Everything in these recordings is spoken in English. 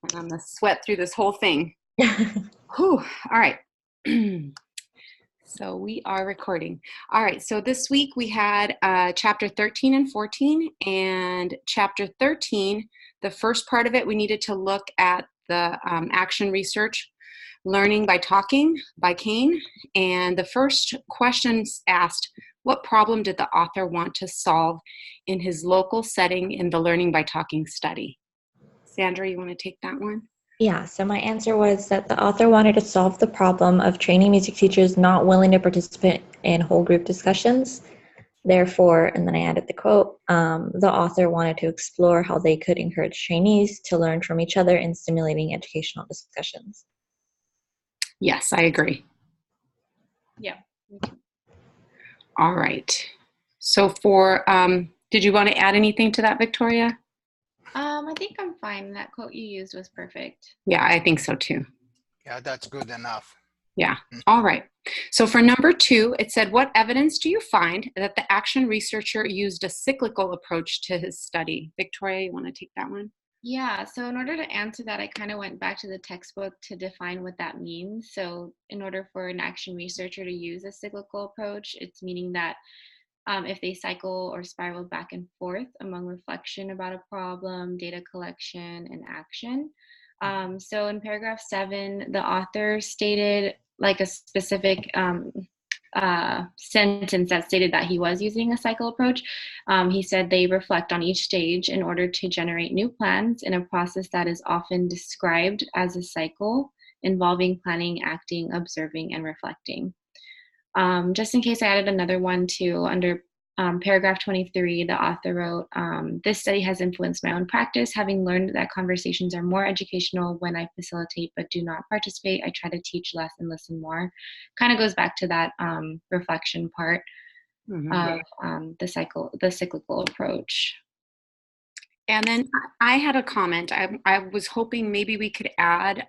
And I'm going to sweat through this whole thing. Whew. All right. So we are recording. All right. So this week we had chapter 13 and 14. And chapter 13, the first part of it, we needed to look at the action research, learning by talking by Kane. And the first questions asked, what problem did the author want to solve in his local setting in the learning by talking study? Sandra, you want to take that one? Yeah, so my answer was that the author wanted to solve the problem of training music teachers not willing to participate in whole group discussions. Therefore, and then I added the quote, the author wanted to explore how they could encourage trainees to learn from each other in stimulating educational discussions. Yes, I agree. Yeah. All right. So for, did you want to add anything to that, Victoria? I think I'm fine. That quote you used was perfect. Yeah, I think so too. Yeah, that's good enough. Yeah. All right. So for number 2, it said, what evidence do you find that the action researcher used a cyclical approach to his study? Victoria, you want to take that one? Yeah, so in order to answer that, I kind of went back to the textbook to define what that means. So in order for an action researcher to use a cyclical approach, it's meaning that if they cycle or spiral back and forth among reflection about a problem, data collection, and action. So in paragraph 7, the author stated like a specific sentence that stated that he was using a cycle approach. He said they reflect on each stage in order to generate new plans in a process that is often described as a cycle involving planning, acting, observing, and reflecting. Just in case I added another one too, under paragraph 23, the author wrote, this study has influenced my own practice. Having learned that conversations are more educational when I facilitate but do not participate, I try to teach less and listen more. Kind of goes back to that reflection part of the cyclical approach. And then I had a comment. I was hoping maybe we could add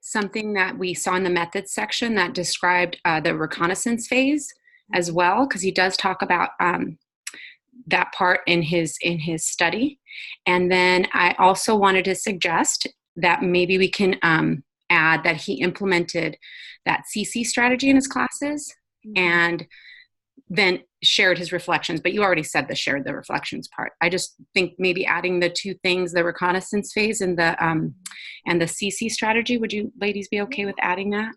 something that we saw in the methods section that described the reconnaissance phase as well, because he does talk about that part in his study. And then I also wanted to suggest that maybe we can add that he implemented that CC strategy in his classes and then shared his reflections. But you already said shared the reflections part. I just think maybe adding the two things, the reconnaissance phase and the CC strategy. Would you ladies be okay with adding that?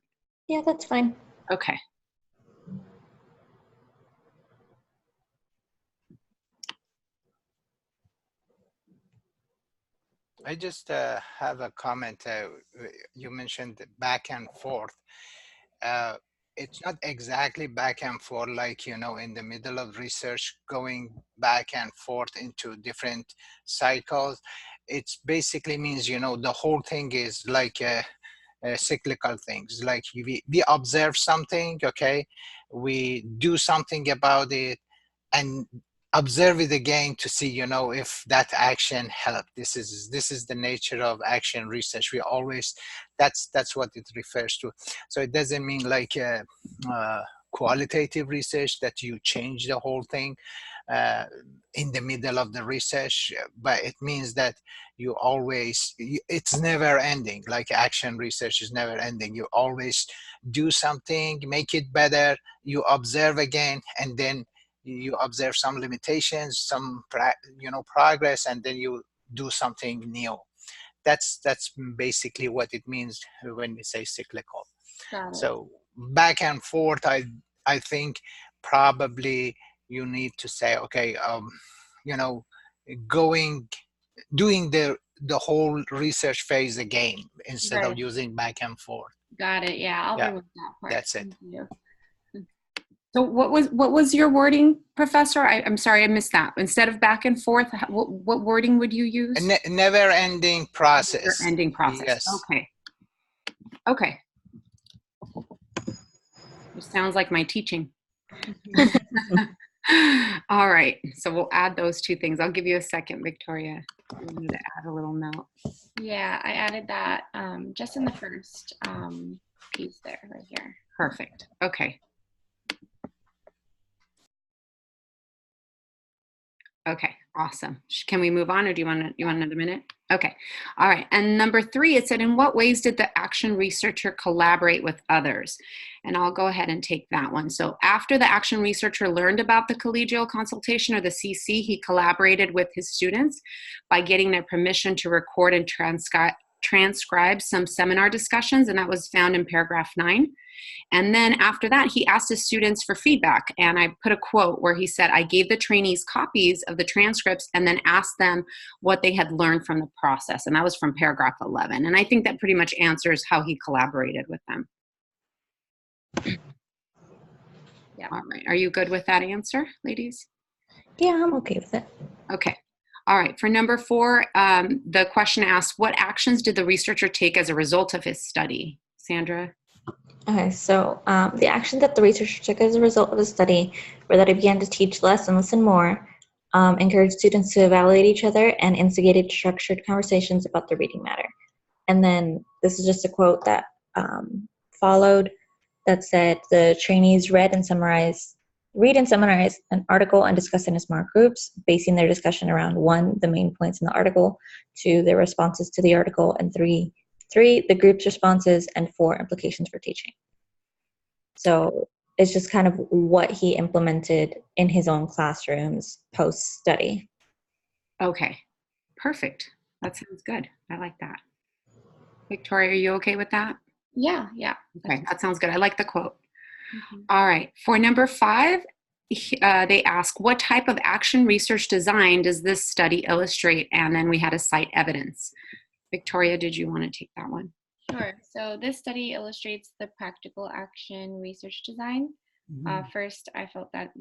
Yeah, that's fine. Okay. I just have a comment. You mentioned back and forth. It's not exactly back and forth like, in the middle of research, going back and forth into different cycles. It basically means, the whole thing is like cyclical things. Like we observe something, okay? We do something about it and observe it again to see, if that action helped. This is the nature of action research. We always, that's what it refers to. So it doesn't mean like qualitative research that you change the whole thing in the middle of the research, but it means that you always, it's never ending. Like action research is never ending. You always do something, make it better, you observe again, and then you observe some limitations, some progress, and then you do something new. That's basically what it means when we say cyclical. So back and forth, I think probably you need to say, okay, doing the whole research phase again instead of using back and forth. Got it. Yeah, I'll remove that part. That's it. So what was your wording, Professor? I'm sorry, I missed that. Instead of back and forth, what wording would you use? A never-ending process. Never-ending process. Yes. Okay. It sounds like my teaching. All right. So we'll add those two things. I'll give you a second, Victoria. I need to add a little note. Yeah, I added that just in the first piece there, right here. Perfect. Okay. Okay. Awesome. Can we move on, or do you want another minute? Okay. All right. And number 3, it said, in what ways did the action researcher collaborate with others? And I'll go ahead and take that one. So after the action researcher learned about the collegial consultation, or the CC, he collaborated with his students by getting their permission to record and transcribe some seminar discussions, and that was found in paragraph 9. And then after that, he asked his students for feedback. And I put a quote where he said, I gave the trainees copies of the transcripts and then asked them what they had learned from the process. And that was from paragraph 11. And I think that pretty much answers how he collaborated with them. Yeah. All right. Are you good with that answer, ladies? Yeah, I'm okay with it. Okay. All right. For number 4, the question asked, what actions did the researcher take as a result of his study? Sandra? Okay, so the action that the researcher took as a result of the study were that he began to teach less and listen more, encouraged students to evaluate each other, and instigated structured conversations about the reading matter. And then this is just a quote that followed that said, the trainees read and summarize an article and discuss it in smart groups, basing their discussion around 1, the main points in the article, 2, their responses to the article, and 3, the group's responses, and 4, implications for teaching. So it's just kind of what he implemented in his own classrooms post-study. Okay. Perfect. That sounds good. I like that. Victoria, are you okay with that? Yeah. Okay, that sounds good. I like the quote. Mm-hmm. All right. For number 5, they ask, what type of action research design does this study illustrate? And then we had to cite evidence. Victoria, did you want to take that one? Sure. So this study illustrates the practical action research design. First, I felt that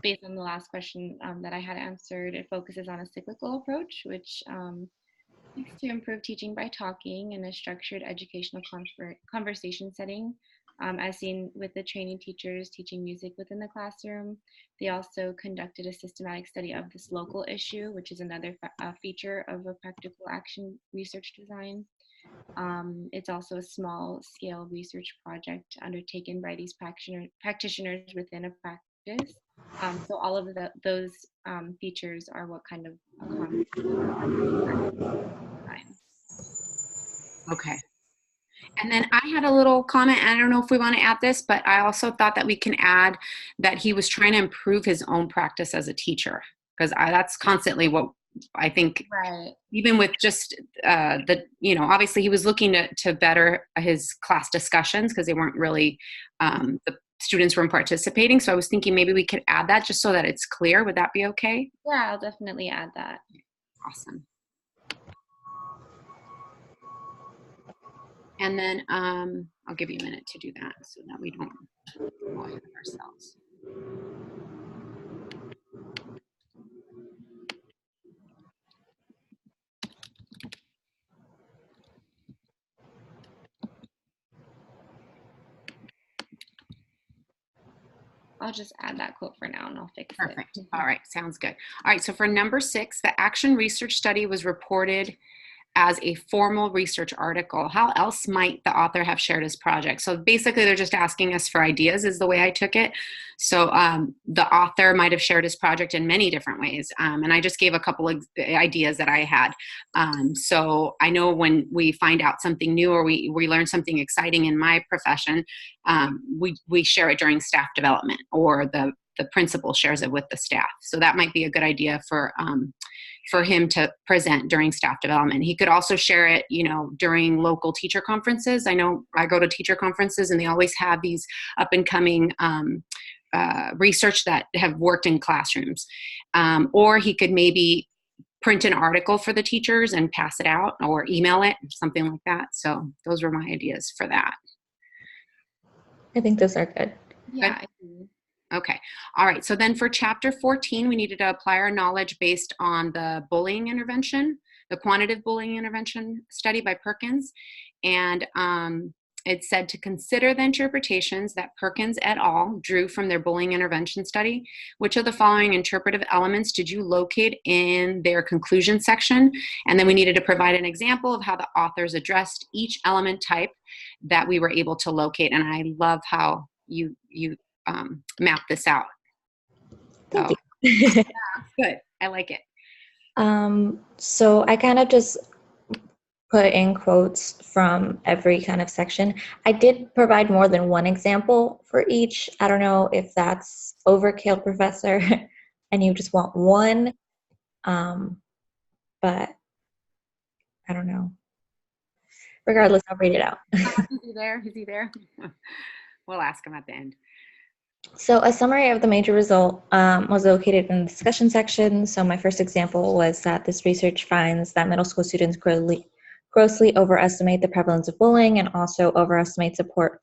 based on the last question that I had answered, it focuses on a cyclical approach, which seeks to improve teaching by talking in a structured educational conversation setting. As seen with the training teachers teaching music within the classroom. They also conducted a systematic study of this local issue, which is another feature of a practical action research design. It's also a small scale research project undertaken by these practitioners within a practice. So all of those features are what kind of Okay. And then I had a little comment. I don't know if we want to add this, but I also thought that we can add that he was trying to improve his own practice as a teacher, because that's constantly what I think, Right. Even with just obviously he was looking to better his class discussions, because they weren't really, the students weren't participating. So I was thinking maybe we could add that just so that it's clear. Would that be okay? Yeah, I'll definitely add that. Awesome. And then I'll give you a minute to do that so that we don't go ahead of ourselves. I'll just add that quote for now and I'll fix it. Perfect. All right. Sounds good. All right. So for number 6, the action research study was reported as a formal research article. How else might the author have shared his project? So basically they're just asking us for ideas is the way I took it. So the author might have shared his project in many different ways. And I just gave a couple of ideas that I had. So I know when we find out something new or we learn something exciting in my profession, we share it during staff development, or the principal shares it with the staff. So that might be a good idea for him to present during staff development. He could also share it, during local teacher conferences. I know I go to teacher conferences and they always have these up and coming research that have worked in classrooms. Or he could maybe print an article for the teachers and pass it out, or email it, something like that. So those were my ideas for that. I think those are good. Yeah, I agree. Okay. All right. So then for chapter 14, we needed to apply our knowledge based on the bullying intervention, the quantitative bullying intervention study by Perkins. And it said to consider the interpretations that Perkins et al. Drew from their bullying intervention study. Which of the following interpretive elements did you locate in their conclusion section? And then we needed to provide an example of how the authors addressed each element type that we were able to locate. And I love how you map this out. Thank you. Good. I like it. So I kind of just put in quotes from every kind of section. I did provide more than one example for each. I don't know if that's overkill, Professor, and you just want one, but I don't know. Regardless, I'll read it out. Is he there? Is he there? We'll ask him at the end. So a summary of the major result was located in the discussion section. So my first example was that this research finds that middle school students grossly overestimate the prevalence of bullying and also overestimate support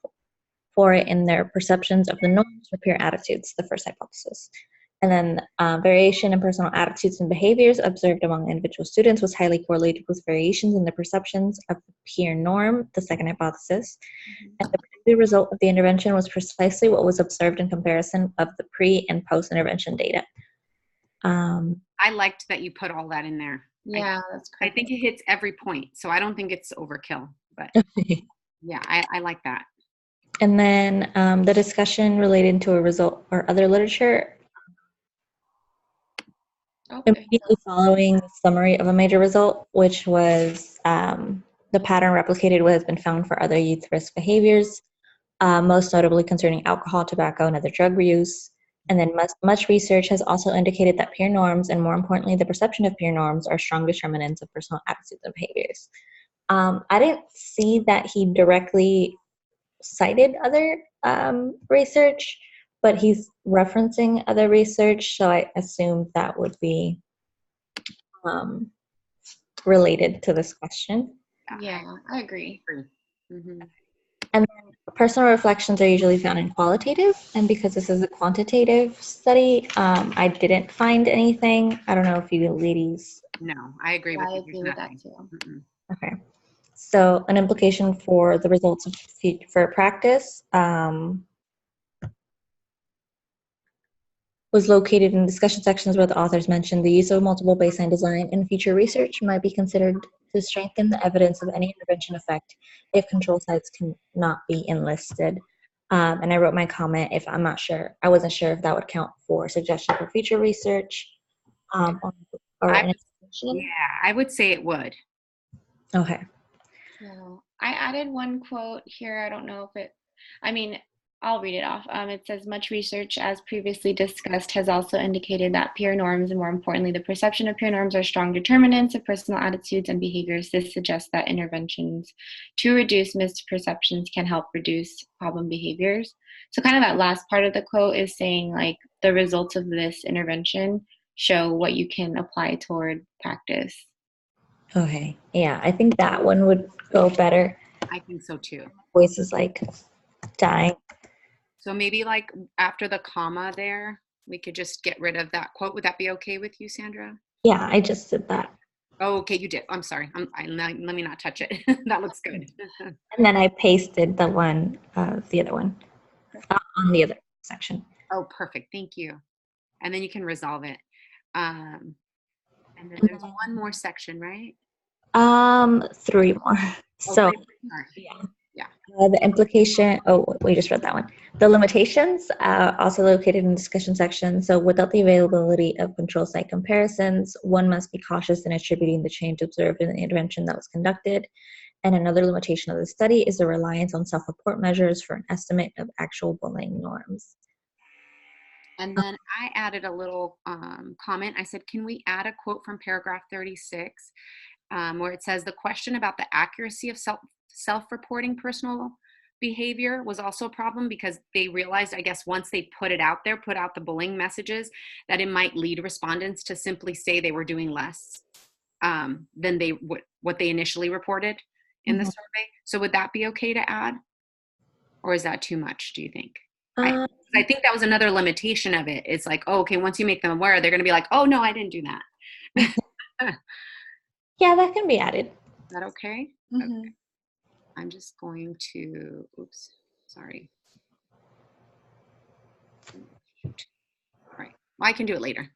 for it in their perceptions of the norms for peer attitudes, the first hypothesis. And then variation in personal attitudes and behaviors observed among individual students was highly correlated with variations in the perceptions of the peer norm, the second hypothesis. And the predicted result of the intervention was precisely what was observed in comparison of the pre and post intervention data. I liked that you put all that in there. Yeah, that's I correct. think it hits every point, so I don't think it's overkill, but yeah, I like that. And then the discussion related to a result or other literature immediately following the summary of a major result, which was the pattern replicated what has been found for other youth risk behaviors, most notably concerning alcohol, tobacco, and other drug use. And then much research has also indicated that peer norms, and more importantly, the perception of peer norms, are strong determinants of personal attitudes and behaviors. I didn't see that he directly cited other research, but he's referencing other research, so I assumed that would be related to this question. Yeah, I agree. Mm-hmm. And then personal reflections are usually found in qualitative, and because this is a quantitative study, I didn't find anything. I don't know if you ladies. No, I agree Yeah, with I you. agree There's with that nothing. too. Mm-mm. Okay. So an implication for the results of for practice was located in discussion sections where the authors mentioned the use of multiple baseline design in future research might be considered to strengthen the evidence of any intervention effect if control sites cannot be enlisted. And I wrote my comment if I'm not sure. I wasn't sure if that would count for suggestion for future research or an extension. Yeah, I would say it would. Okay. So I added one quote here. I don't know if I'll read it off. It says, much research, as previously discussed, has also indicated that peer norms, and more importantly, the perception of peer norms, are strong determinants of personal attitudes and behaviors. This suggests that interventions to reduce misperceptions can help reduce problem behaviors. So kind of that last part of the quote is saying, like, the results of this intervention show what you can apply toward practice. Okay. Yeah, I think that one would go better. I think so too. Voice is like dying. So maybe like after the comma there, we could just get rid of that quote. Would that be okay with you, Sandra? Yeah, I just did that. Oh, okay, you did. I'm sorry. Let me not touch it. That looks good. And then I pasted the one, the other one, on the other section. Oh, perfect. Thank you. And then you can resolve it. And then there's one more section, right? 3 more. So, yeah. The implication, we just read that one. The limitations, also located in the discussion section. So without the availability of control site comparisons, one must be cautious in attributing the change observed in the intervention that was conducted. And another limitation of the study is the reliance on self-report measures for an estimate of actual bullying norms. And then I added a little comment. I said, can we add a quote from paragraph 36 where it says the question about the accuracy of self-reporting personal behavior was also a problem because they realized, I guess, once they put it out there, put out the bullying messages, that it might lead respondents to simply say they were doing less than what they initially reported in the survey. So would that be okay to add? Or is that too much, do you think? I think that was another limitation of it. It's like, oh, okay, once you make them aware, they're going to be like, oh, no, I didn't do that. Yeah, that can be added. Is that okay? Mm-hmm. Okay. I'm just going to, oops, sorry. All right, well, I can do it later.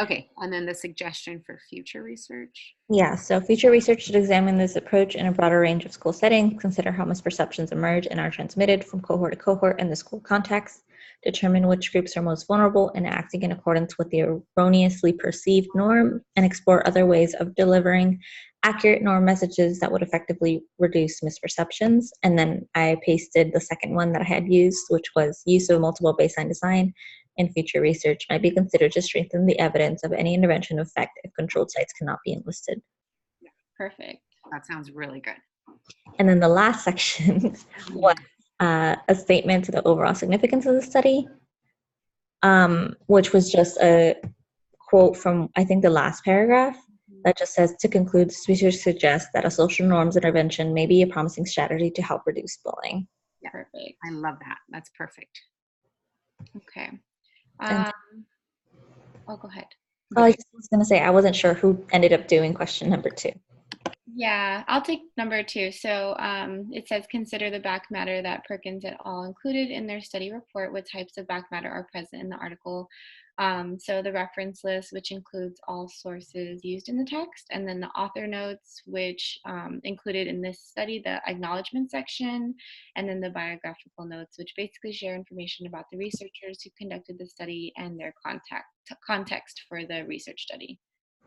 Okay, and then the suggestion for future research. Yeah, so future research should examine this approach in a broader range of school settings, consider how misperceptions emerge and are transmitted from cohort to cohort in the school context, determine which groups are most vulnerable, and acting in accordance with the erroneously perceived norm, and explore other ways of delivering accurate norm messages that would effectively reduce misperceptions. And then I pasted the second one that I had used, which was use of multiple baseline design in future research might be considered to strengthen the evidence of any intervention effect if controlled sites cannot be enlisted. Perfect. That sounds really good. And then the last section was a statement to the overall significance of the study, which was just a quote from, I think, the last paragraph that just says, to conclude, this research suggests that a social norms intervention may be a promising strategy to help reduce bullying. Yeah, Perfect. I love that. That's perfect. Okay. And- Oh, go ahead. I just was going to say, I wasn't sure who ended up doing question number 2. Yeah, I'll take number 2. So it says, consider the back matter that Perkins et al. Included in their study report. What types of back matter are present in the article? So the reference list, which includes all sources used in the text, and then the author notes, which included in this study the acknowledgement section, and then the biographical notes, which basically share information about the researchers who conducted the study and their context for the research study.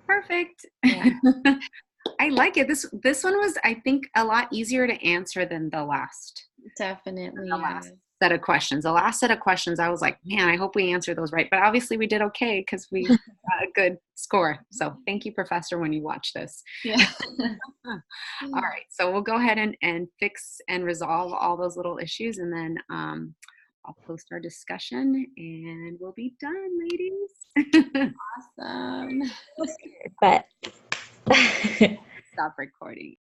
Perfect. Yeah. I like it. This one was, I think, a lot easier to answer than the last. Definitely. The last set of questions. The last set of questions, I was like, man, I hope we answered those right. But obviously we did okay because we got a good score. So thank you, Professor, when you watch this. Yeah. All right. So we'll go ahead and fix and resolve all those little issues. And then I'll post our discussion and we'll be done, ladies. Awesome. But Stop recording.